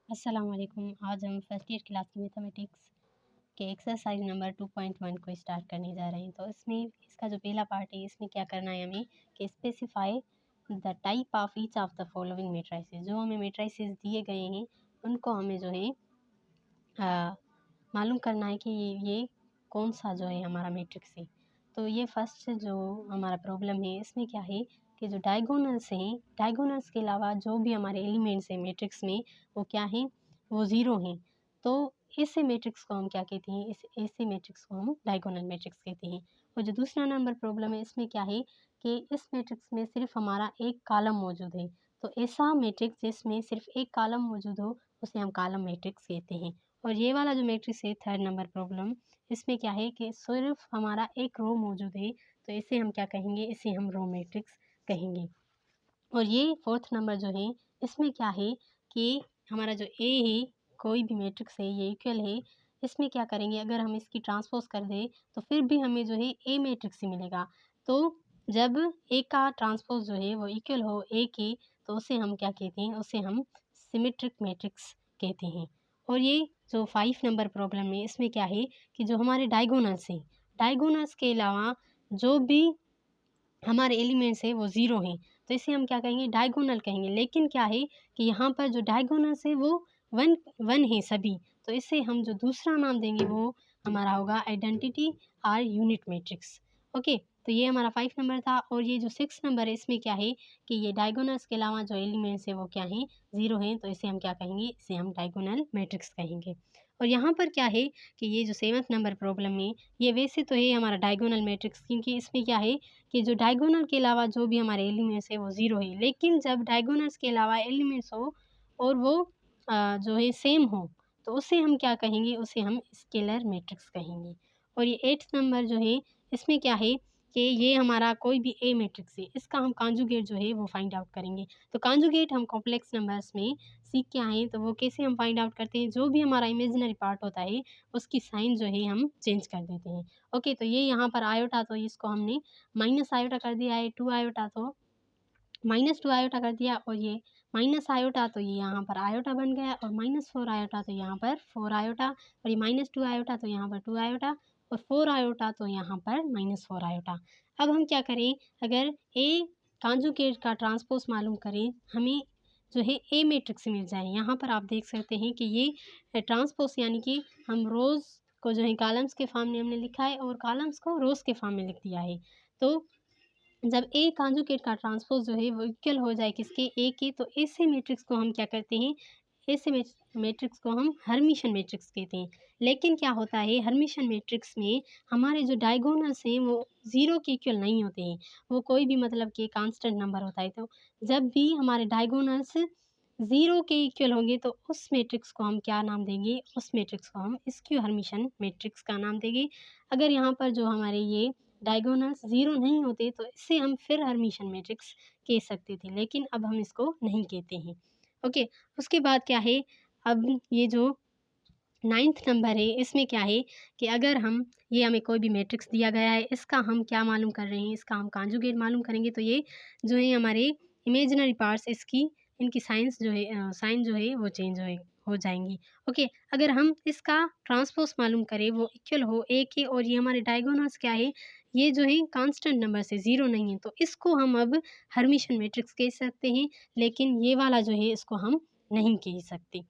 अस्सलाम वालेकुम। आज हम फर्स्ट ईयर क्लास की मैथमेटिक्स के एक्सरसाइज नंबर 2.1 को स्टार्ट करने जा रहे हैं। तो इसमें इसका जो पहला पार्ट है, इसमें क्या करना है हमें कि specify the type of each of the following matrices. जो हमें मैट्रिसेस दिए गए हैं उनको हमें जो है मालूम करना है कि ये कौन सा जो है हमारा मैट्रिक्स है। तो ये फर्स्ट जो हमारा प्रॉब्लम है, इसमें क्या है कि जो डायगोनल्स हैं, डायगोनल्स के अलावा जो भी हमारे एलिमेंट्स हैं मैट्रिक्स में, वो क्या हैं, वो ज़ीरो हैं। तो ऐसे मैट्रिक्स को हम क्या कहते हैं, इस ऐसे मैट्रिक्स को हम डायगोनल मैट्रिक्स कहते हैं। और जो दूसरा नंबर प्रॉब्लम है, इसमें क्या है कि इस मैट्रिक्स में सिर्फ हमारा एक कॉलम मौजूद है। तो ऐसा मैट्रिक्स जिसमें सिर्फ एक कॉलम मौजूद हो, उसे हम कॉलम मैट्रिक्स कहते हैं। और ये वाला जो मैट्रिक्स है, थर्ड नंबर प्रॉब्लम, इसमें क्या है कि सिर्फ हमारा एक रो मौजूद है। तो इसे हम क्या कहेंगे, इसे हम रो मैट्रिक्स कहेंगे। और ये फोर्थ नंबर जो है, इसमें क्या है कि हमारा जो ए है, कोई भी मैट्रिक्स है, ये इक्वल है। इसमें क्या करेंगे, अगर हम इसकी ट्रांसपोज कर दें तो फिर भी हमें जो है ए मैट्रिक्स ही मिलेगा। तो जब ए का ट्रांसपोज जो है वो इक्वल हो ए के, तो उसे हम क्या कहते हैं, उसे हम सिमेट्रिक मैट्रिक्स कहते हैं। और ये जो 5 नंबर प्रॉब्लम है, इसमें क्या है कि जो हमारे डायगोनल्स हैं, डायगोनल्स के अलावा जो भी हमारे एलिमेंट्स है वो ज़ीरो हैं। तो इसे हम क्या कहेंगे, डायगोनल कहेंगे। लेकिन क्या है कि यहाँ पर जो डायगोनल्स है वो वन वन है सभी। तो इसे हम जो दूसरा नाम देंगे वो हमारा होगा identity or unit matrix. Okay, तो ये हमारा 5 नंबर था। और ये जो 6 नंबर है, इसमें क्या है कि ये डायगोनल्स के अलावा जो एलिमेंट्स है वो क्या हैं, ज़ीरो हैं। तो इसे हम क्या कहेंगे, इसे हम डायगोनल मैट्रिक्स कहेंगे। और यहाँ पर क्या है कि ये जो 7th नंबर प्रॉब्लम में, ये वैसे तो है हमारा डायगोनल मैट्रिक्स, क्योंकि इसमें क्या है कि जो डायगोनल के अलावा जो भी हमारे एलिमेंट्स है वो ज़ीरो है। लेकिन जब डायगोनल्स के अलावा एलिमेंट्स हो और वो जो है सेम हो, तो उसे हम क्या कहेंगे, उसे हम स्केलर मैट्रिक्स कहेंगे। और ये 8th नंबर जो है, इसमें क्या है कि ये हमारा कोई भी ए मैट्रिक्स है, इसका हम कॉन्जुगेट जो है वो फाइंड आउट करेंगे। तो कॉन्जुगेट हम कॉम्प्लेक्स नंबर्स में सीख के आए हैं, तो वो कैसे हम फाइंड आउट करते हैं, जो भी हमारा इमेजिनरी पार्ट होता है उसकी साइन जो है हम चेंज कर देते हैं। ओके, तो ये यहाँ पर आयोटा, तो इसको हमने माइनस आयोटा कर दिया है। 2 आयोटा तो -2 आयोटा कर दिया। और ये माइनस आयोटा, तो ये यहाँ पर आयोटा बन गया। और -4 आयोटा, तो यहाँ पर 4 आयोटा। और ये -2 आयोटा, तो यहाँ पर 2 आयोटा। और 4 आयोटा, तो यहाँ पर -4 आयोटा। अब हम क्या करें, अगर ए कॉन्जुगेट का ट्रांसपोज़ मालूम करें, हमें जो है ए मैट्रिक्स मिल जाए। यहाँ पर आप देख सकते हैं कि ये ट्रांसपोज़ यानी कि हम रोज़ को जो है कॉलम्स के फॉर्म में हमने लिखा है और कॉलम्स को रोज़ के फॉर्म में लिख दिया है। तो जब ए कॉन्जुगेट का ट्रांसपोज़ जो है वो इक्वल हो जाए किसके, ए के, तो ऐसे मैट्रिक्स को हम क्या करते हैं, ऐसे मैट्रिक्स को हम हर्मिशन मैट्रिक्स कहते हैं। लेकिन क्या होता है, हर्मिशन मैट्रिक्स में हमारे जो डायगोनल्स हैं वो ज़ीरो के इक्वल नहीं होते हैं, वो कोई भी मतलब कि कांस्टेंट नंबर होता है। तो जब भी हमारे डायगोनल्स ज़ीरो के इक्वल होंगे, तो उस मैट्रिक्स को हम क्या नाम देंगे, उस मैट्रिक्स को हम स्क्यू हर्मिशन मैट्रिक्स का नाम देंगे। अगर यहाँ पर जो हमारे ये डायगोनल्स ज़ीरो नहीं होते, तो इससे हम फिर हर्मिशन मैट्रिक्स कह सकते थे, लेकिन अब हम इसको नहीं कहते हैं। ओके, उसके बाद क्या है, अब ये जो 9th नंबर है, इसमें क्या है कि अगर हम, ये हमें कोई भी मैट्रिक्स दिया गया है, इसका हम क्या मालूम कर रहे हैं, इसका हम कॉन्जुगेट मालूम करेंगे। तो ये जो है हमारे इमेजिनरी पार्ट्स, इसकी इनकी साइंस जो है साइन जो है वो चेंज हो जाएंगी। ओके, अगर हम इसका ट्रांसपोज मालूम करें, वो इक्वल हो ए के, और ये हमारे डायगोनल्स क्या है, ये जो है कांस्टेंट नंबर से ज़ीरो नहीं है, तो इसको हम अब हर्मिशन मैट्रिक्स कह सकते हैं। लेकिन ये वाला जो है, इसको हम नहीं कह सकते।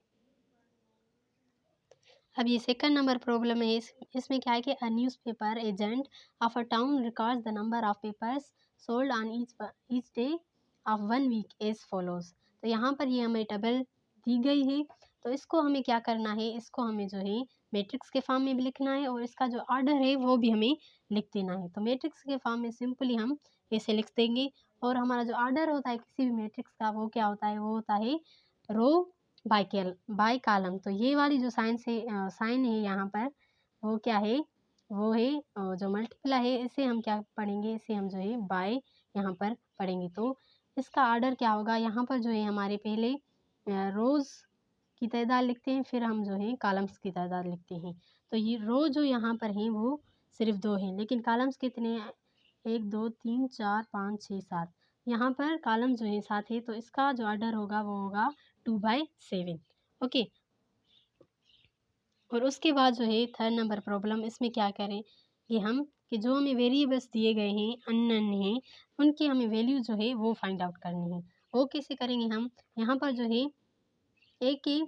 अब ये सेकंड नंबर प्रॉब्लम है, इसमें क्या है कि a newspaper agent of a town records the number of papers sold on each day of 1 week as follows. तो यहाँ पर ये हमें टेबल दी गई है। तो इसको हमें क्या करना है, इसको हमें जो है मैट्रिक्स के फॉर्म में भी लिखना है, और इसका जो ऑर्डर है वो भी हमें लिख देना है। तो मैट्रिक्स के फॉर्म में सिंपली हम ऐसे लिख देंगे। और हमारा जो ऑर्डर होता है किसी भी मैट्रिक्स का, वो क्या होता है, वो होता है रो बाय कॉलम। तो ये वाली जो साइन है यहाँ पर, वो क्या है, वो है जो मल्टीप्लाई है, इसे हम क्या पढ़ेंगे, इसे हम जो है बाय यहाँ पर पढ़ेंगे। तो इसका ऑर्डर क्या होगा, यहाँ पर जो है हमारे पहले रोज़ की तादाद लिखते हैं, फिर हम जो है कॉलम्स की तादाद लिखते हैं। तो ये रो जो यहाँ पर हैं वो सिर्फ 2 हैं, लेकिन कॉलम्स कितने हैं, 1 2 3 4 5 6 7। यहाँ पर कॉलम जो है 7 है, तो इसका जो ऑर्डर होगा वो होगा 2/7। ओके। और उसके बाद जो है थर्ड नंबर प्रॉब्लम, इसमें क्या करें कि जो हमें वेरिएबल्स दिए गए हैं अननोन हैं, उनकी हमें वैल्यू जो है वो फाइंड आउट करनी है। वो कैसे करेंगे हम, यहाँ पर जो है एक ही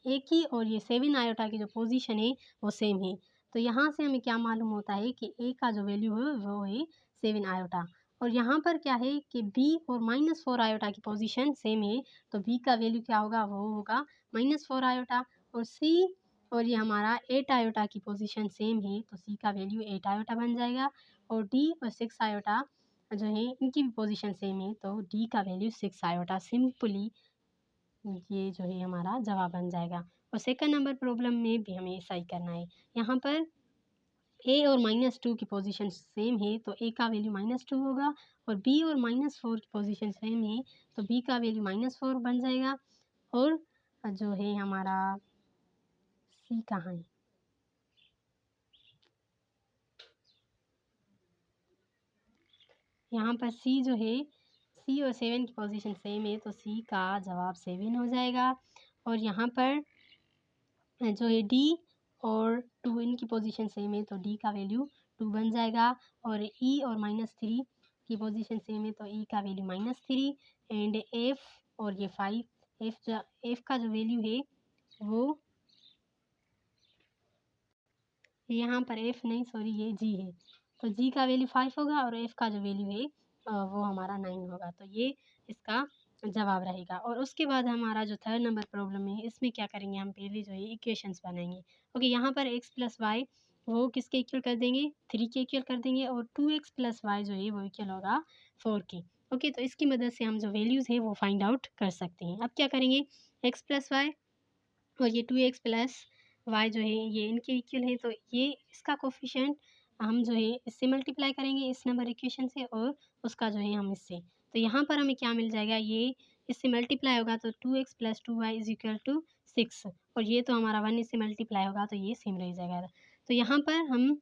एक ही और ये 7 आयोटा की जो पोजीशन है वो सेम है। तो यहाँ से हमें क्या मालूम होता है कि ए का जो वैल्यू है वो है 7 आयोटा। और यहाँ पर क्या है कि बी और -4 आयोटा की पोजीशन सेम है, तो बी का वैल्यू क्या होगा, वो होगा -4 आयोटा। और सी और ये हमारा 8 आयोटा की पोजीशन सेम है, तो सी का वैल्यू 8 आयोटा बन जाएगा। और डी और 6 आयोटा जो है इनकी भी पोजीशन सेम है, तो डी का वैल्यू 6 आयोटा। सिंपली ये जो है हमारा जवाब बन जाएगा। और सेकंड नंबर प्रॉब्लम में भी हमें ऐसा ही करना है। यहाँ पर ए और -2 की पोजीशन सेम है, तो ए का वैल्यू -2 होगा। और बी और -4 की पोजीशन सेम है, तो बी का वैल्यू -4 बन जाएगा। और जो है हमारा सी कहाँ है, यहाँ पर सी जो है, सी और 7 की पोजीशन सेम है, तो सी का जवाब 7 हो जाएगा। और यहाँ पर जो है डी और 2 इनकी पोजीशन सेम है, तो डी का वैल्यू 2 बन जाएगा। और ई और -3 की पोजीशन सेम है, तो ई का वैल्यू -3। एंड एफ और ये 5, एफ का जो वैल्यू है वो यहाँ पर एफ नहीं, सॉरी ये जी है, तो जी का वैल्यू 5 होगा और एफ का जो वैल्यू है वो हमारा 9 होगा। तो ये इसका जवाब रहेगा। और उसके बाद हमारा जो थर्ड नंबर प्रॉब्लम है, इसमें क्या करेंगे, हम पहले जो है इक्वेशंस बनाएंगे। ओके, यहाँ पर x प्लस वाई वो किसके इक्वल कर देंगे, 3 के इक्वल कर देंगे। और 2x प्लस वाई जो है वो इक्वल होगा 4 के। ओके, तो इसकी मदद से हम जो वैल्यूज़ है वो फाइंड आउट कर सकते हैं। अब क्या करेंगे, x प्लस वाई और ये 2x प्लस वाई जो है ये इनके इक्वल है, तो ये इसका कोफिशिएंट हम जो है इससे मल्टीप्लाई करेंगे इस नंबर इक्वेशन से, और उसका जो है हम इससे। तो यहाँ पर हमें क्या मिल जाएगा, ये इससे मल्टीप्लाई होगा तो 2x plus 2y is equal to 6। और ये तो हमारा 1 इससे मल्टीप्लाई होगा तो ये सेम रह जाएगा। तो यहाँ पर हम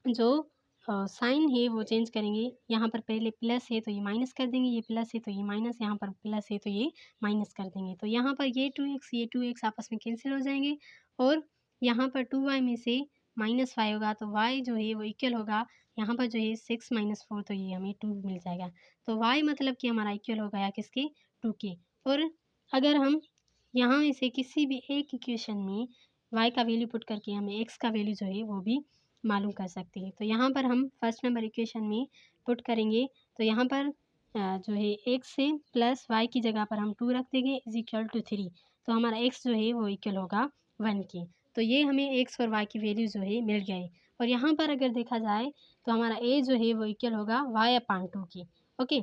जो साइन है वो चेंज करेंगे। यहाँ पर पहले प्लस है तो ये माइनस कर देंगे, ये प्लस है तो ये माइनस, यहाँ पर प्लस है तो ये माइनस कर देंगे। तो यहाँ पर ये 2x आपस में कैंसिल हो जाएंगे। और यहाँ पर 2y में से -5 होगा, तो y जो है वो इक्वल होगा, यहाँ पर जो है 6 - 4, तो ये हमें 2 मिल जाएगा। तो y मतलब कि हमारा इक्वल हो गया किसके, 2 के। और अगर हम यहाँ में से किसी भी एक इक्वेशन में y का वैल्यू पुट करके हमें x का वैल्यू जो है वो भी मालूम कर सकते हैं। तो यहाँ पर हम फर्स्ट नंबर इक्वेशन में पुट करेंगे, तो यहाँ पर जो है x से प्लस y की जगह पर हम 2 रख देंगे इज इक्वल टू 3। तो हमारा x जो है वो इक्वल होगा 1 के। तो ये हमें x और y की वैल्यू जो है मिल गए। और यहाँ पर अगर देखा जाए तो हमारा a जो है वो इक्वल होगा y/2 की। ओके,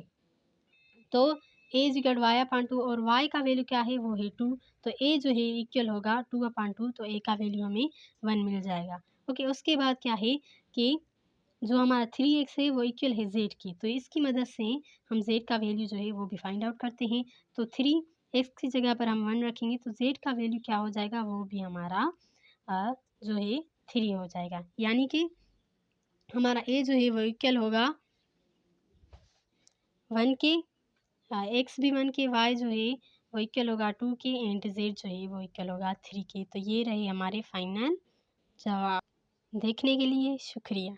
तो ए इज इक्वल वाई अपान 2 और y का वैल्यू क्या है, वो है 2। तो a जो है इक्वल होगा 2/2, तो a का वैल्यू हमें 1 मिल जाएगा। ओके, उसके बाद क्या है कि जो हमारा 3x है वो इक्वल है z की, तो इसकी मदद से हम z का वैल्यू जो है वो भी फाइंड आउट करते हैं। तो 3x की जगह पर हम 1 रखेंगे, तो z का वैल्यू क्या हो जाएगा, वो भी हमारा जो है 3 हो जाएगा। यानी कि हमारा a जो है वो इक्वल होगा 1 के, एक्स भी 1 के, वाई जो है वो इक्वल होगा 2 के, एंड जेड जो है वो इक्वल होगा 3 के। तो ये रहे हमारे फाइनल जवाब। देखने के लिए शुक्रिया।